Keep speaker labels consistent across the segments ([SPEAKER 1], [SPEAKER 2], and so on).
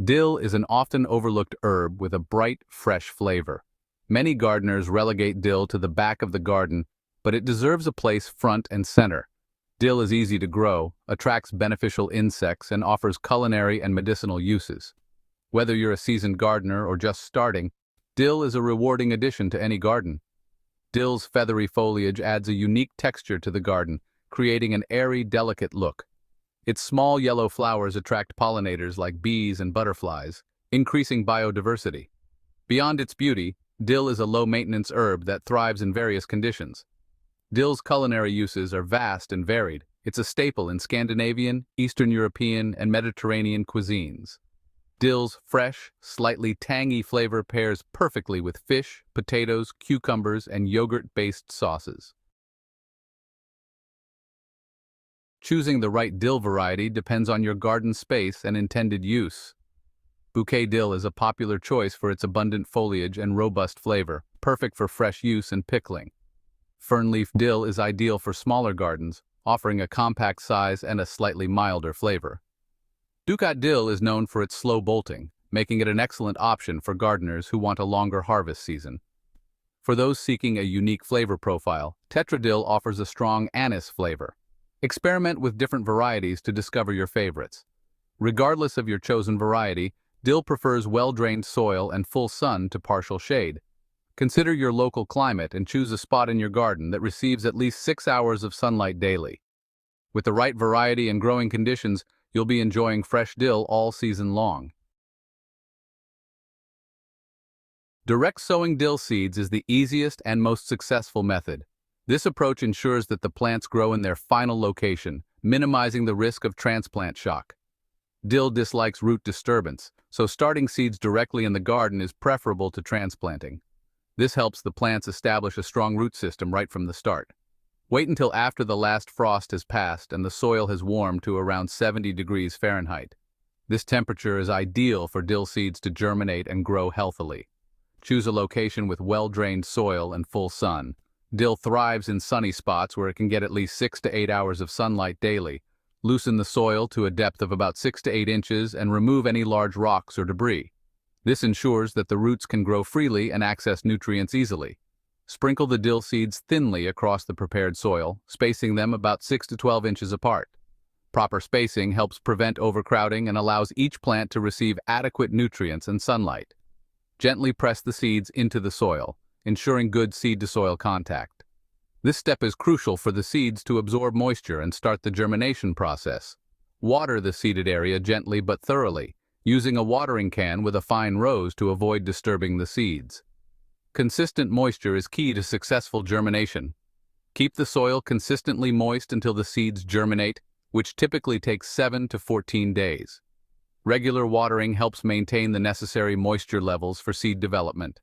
[SPEAKER 1] Dill is an often overlooked herb with a bright, fresh flavor. Many gardeners relegate dill to the back of the garden, but it deserves a place front and center. Dill is easy to grow, attracts beneficial insects, and offers culinary and medicinal uses. Whether you're a seasoned gardener or just starting, dill is a rewarding addition to any garden. Dill's feathery foliage adds a unique texture to the garden, creating an airy, delicate look. Its small yellow flowers attract pollinators like bees and butterflies, increasing biodiversity. Beyond its beauty, dill is a low-maintenance herb that thrives in various conditions. Dill's culinary uses are vast and varied. It's a staple in Scandinavian, Eastern European, and Mediterranean cuisines. Dill's fresh, slightly tangy flavor pairs perfectly with fish, potatoes, cucumbers, and yogurt-based sauces. Choosing the right dill variety depends on your garden space and intended use. Bouquet dill is a popular choice for its abundant foliage and robust flavor, perfect for fresh use and pickling. Fernleaf dill is ideal for smaller gardens, offering a compact size and a slightly milder flavor. Dukat dill is known for its slow bolting, making it an excellent option for gardeners who want a longer harvest season. For those seeking a unique flavor profile, Tetra dill offers a strong anise flavor. Experiment with different varieties to discover your favorites. Regardless of your chosen variety, dill prefers well-drained soil and full sun to partial shade. Consider your local climate and choose a spot in your garden that receives at least 6 hours of sunlight daily. With the right variety and growing conditions, you'll be enjoying fresh dill all season long. Direct sowing dill seeds is the easiest and most successful method. This approach ensures that the plants grow in their final location, minimizing the risk of transplant shock. Dill dislikes root disturbance, so starting seeds directly in the garden is preferable to transplanting. This helps the plants establish a strong root system right from the start. Wait until after the last frost has passed and the soil has warmed to around 70 degrees Fahrenheit. This temperature is ideal for dill seeds to germinate and grow healthily. Choose a location with well-drained soil and full sun. Dill thrives in sunny spots where it can get at least 6 to 8 hours of sunlight daily. Loosen the soil to a depth of about 6 to 8 inches and remove any large rocks or debris. This ensures that the roots can grow freely and access nutrients easily. Sprinkle the dill seeds thinly across the prepared soil, spacing them about 6 to 12 inches apart. Proper spacing helps prevent overcrowding and allows each plant to receive adequate nutrients and sunlight. Gently press the seeds into the soil, ensuring good seed-to-soil contact. This step is crucial for the seeds to absorb moisture and start the germination process. Water the seeded area gently but thoroughly, using a watering can with a fine rose to avoid disturbing the seeds. Consistent moisture is key to successful germination. Keep the soil consistently moist until the seeds germinate, which typically takes 7 to 14 days. Regular watering helps maintain the necessary moisture levels for seed development.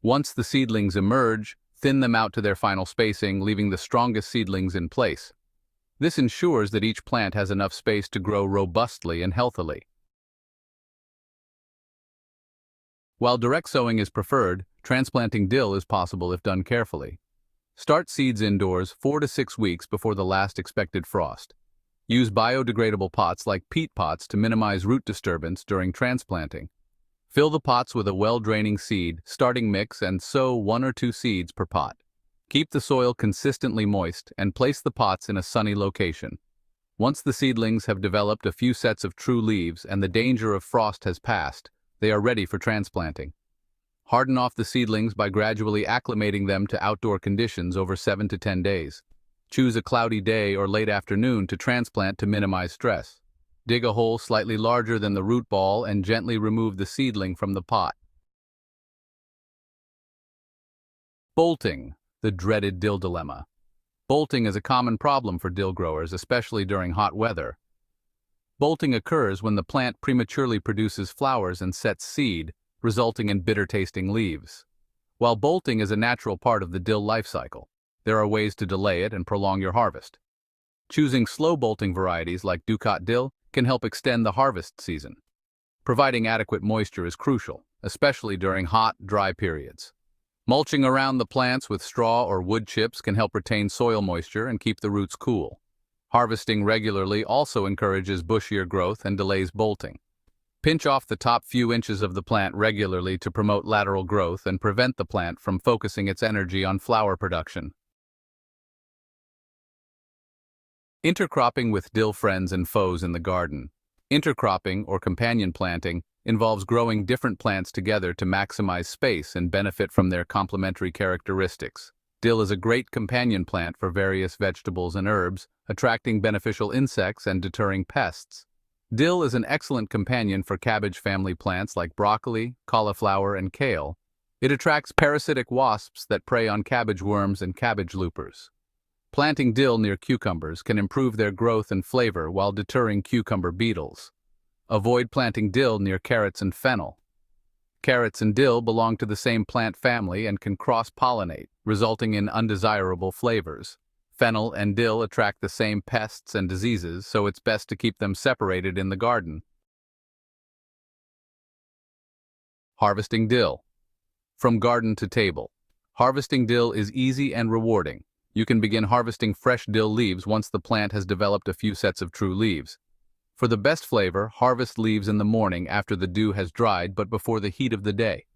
[SPEAKER 1] Once the seedlings emerge, thin them out to their final spacing, leaving the strongest seedlings in place. This ensures that each plant has enough space to grow robustly and healthily. While direct sowing is preferred, transplanting dill is possible if done carefully. Start seeds indoors 4 to 6 weeks before the last expected frost. Use biodegradable pots like peat pots to minimize root disturbance during transplanting. Fill the pots with a well-draining seed, starting mix, and sow 1 or 2 seeds per pot. Keep the soil consistently moist and place the pots in a sunny location. Once the seedlings have developed a few sets of true leaves and the danger of frost has passed, they are ready for transplanting. Harden off the seedlings by gradually acclimating them to outdoor conditions over 7 to 10 days. Choose a cloudy day or late afternoon to transplant to minimize stress. Dig a hole slightly larger than the root ball and gently remove the seedling from the pot. Bolting, the dreaded dill dilemma. Bolting is a common problem for dill growers, especially during hot weather. Bolting occurs when the plant prematurely produces flowers and sets seed, resulting in bitter-tasting leaves. While bolting is a natural part of the dill life cycle, there are ways to delay it and prolong your harvest. Choosing slow bolting varieties like Dukat dill can help extend the harvest season. Providing adequate moisture is crucial, especially during hot, dry periods. Mulching around the plants with straw or wood chips can help retain soil moisture and keep the roots cool. Harvesting regularly also encourages bushier growth and delays bolting. Pinch off the top few inches of the plant regularly to promote lateral growth and prevent the plant from focusing its energy on flower production. Intercropping with dill friends and foes in the garden. Intercropping, or companion planting, involves growing different plants together to maximize space and benefit from their complementary characteristics. Dill is a great companion plant for various vegetables and herbs, attracting beneficial insects and deterring pests. Dill is an excellent companion for cabbage family plants like broccoli, cauliflower, and kale. It attracts parasitic wasps that prey on cabbage worms and cabbage loopers. Planting dill near cucumbers can improve their growth and flavor while deterring cucumber beetles. Avoid planting dill near carrots and fennel. Carrots and dill belong to the same plant family and can cross-pollinate, resulting in undesirable flavors. Fennel and dill attract the same pests and diseases, so it's best to keep them separated in the garden. Harvesting dill. From garden to table. Harvesting dill is easy and rewarding. You can begin harvesting fresh dill leaves once the plant has developed a few sets of true leaves. For the best flavor, harvest leaves in the morning after the dew has dried but before the heat of the day.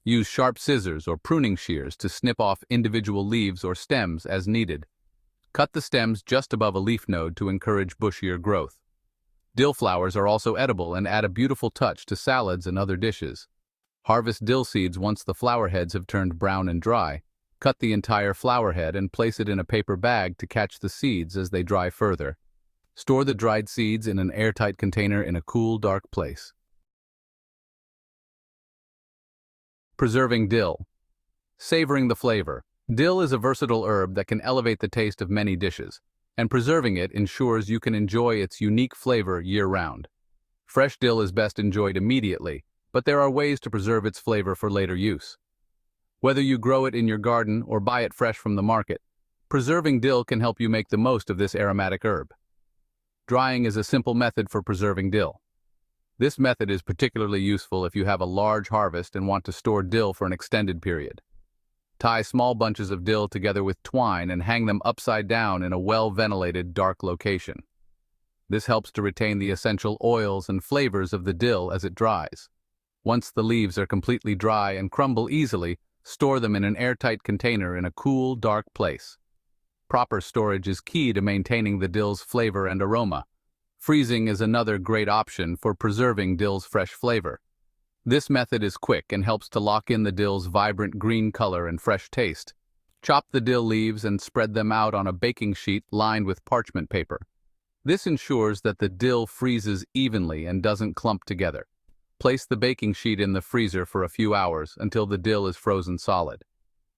[SPEAKER 1] Use sharp scissors or pruning shears to snip off individual leaves or stems as needed. Cut the stems just above a leaf node to encourage bushier growth. Dill flowers are also edible and add a beautiful touch to salads and other dishes. Harvest dill seeds once the flower heads have turned brown and dry. Cut the entire flower head and place it in a paper bag to catch the seeds as they dry further. Store the dried seeds in an airtight container in a cool, dark place. Preserving dill. Savoring the flavor. Dill is a versatile herb that can elevate the taste of many dishes, and preserving it ensures you can enjoy its unique flavor year-round. Fresh dill is best enjoyed immediately, but there are ways to preserve its flavor for later use. Whether you grow it in your garden or buy it fresh from the market, preserving dill can help you make the most of this aromatic herb. Drying is a simple method for preserving dill. This method is particularly useful if you have a large harvest and want to store dill for an extended period. Tie small bunches of dill together with twine and hang them upside down in a well-ventilated, dark location. This helps to retain the essential oils and flavors of the dill as it dries. Once the leaves are completely dry and crumble easily, store them in an airtight container in a cool, dark place. Proper storage is key to maintaining the dill's flavor and aroma. Freezing is another great option for preserving dill's fresh flavor. This method is quick and helps to lock in the dill's vibrant green color and fresh taste. Chop the dill leaves and spread them out on a baking sheet lined with parchment paper. This ensures that the dill freezes evenly and doesn't clump together. Place the baking sheet in the freezer for a few hours until the dill is frozen solid.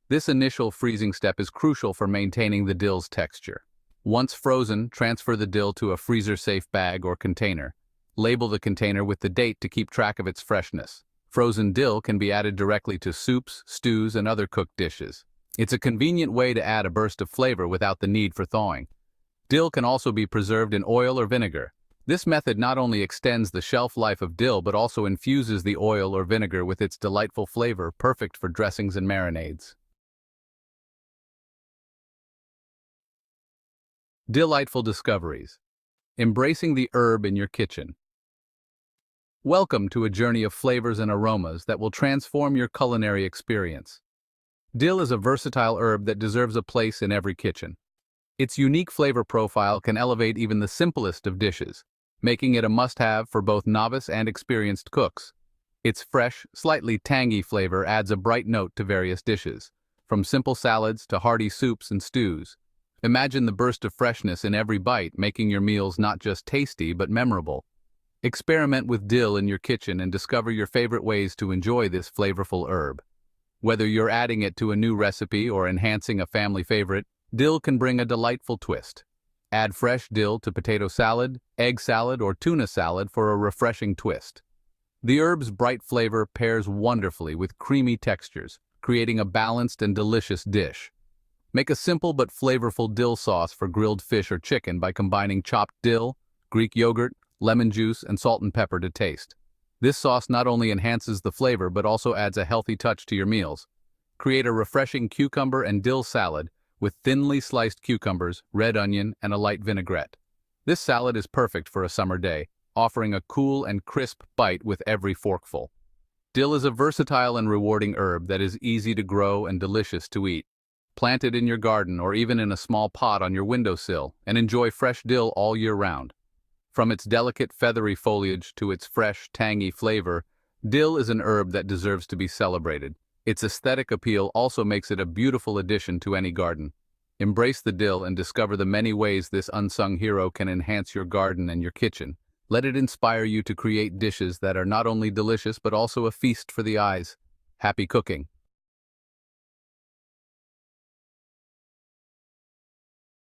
[SPEAKER 1] This initial freezing step is crucial for maintaining the dill's texture. Once frozen, transfer the dill to a freezer-safe bag or container. Label the container with the date to keep track of its freshness. Frozen dill can be added directly to soups, stews, and other cooked dishes. It's a convenient way to add a burst of flavor without the need for thawing. Dill can also be preserved in oil or vinegar. This method not only extends the shelf life of dill but also infuses the oil or vinegar with its delightful flavor, perfect for dressings and marinades. Delightful discoveries. Embracing the herb in your kitchen. Welcome to a journey of flavors and aromas that will transform your culinary experience. Dill is a versatile herb that deserves a place in every kitchen. Its unique flavor profile can elevate even the simplest of dishes, making it a must-have for both novice and experienced cooks. Its fresh, slightly tangy flavor adds a bright note to various dishes, from simple salads to hearty soups and stews. Imagine the burst of freshness in every bite, making your meals not just tasty but memorable. Experiment with dill in your kitchen and discover your favorite ways to enjoy this flavorful herb. Whether you're adding it to a new recipe or enhancing a family favorite, dill can bring a delightful twist. Add fresh dill to potato salad, egg salad, or tuna salad for a refreshing twist. The herb's bright flavor pairs wonderfully with creamy textures, creating a balanced and delicious dish. Make a simple but flavorful dill sauce for grilled fish or chicken by combining chopped dill, Greek yogurt, lemon juice, and salt and pepper to taste. This sauce not only enhances the flavor but also adds a healthy touch to your meals. Create a refreshing cucumber and dill salad with thinly sliced cucumbers, red onion, and a light vinaigrette. This salad is perfect for a summer day, offering a cool and crisp bite with every forkful. Dill is a versatile and rewarding herb that is easy to grow and delicious to eat. Plant it in your garden or even in a small pot on your windowsill and enjoy fresh dill all year round. From its delicate feathery foliage to its fresh, tangy flavor, dill is an herb that deserves to be celebrated. Its aesthetic appeal also makes it a beautiful addition to any garden. Embrace the dill and discover the many ways this unsung hero can enhance your garden and your kitchen. Let it inspire you to create dishes that are not only delicious but also a feast for the eyes. Happy cooking!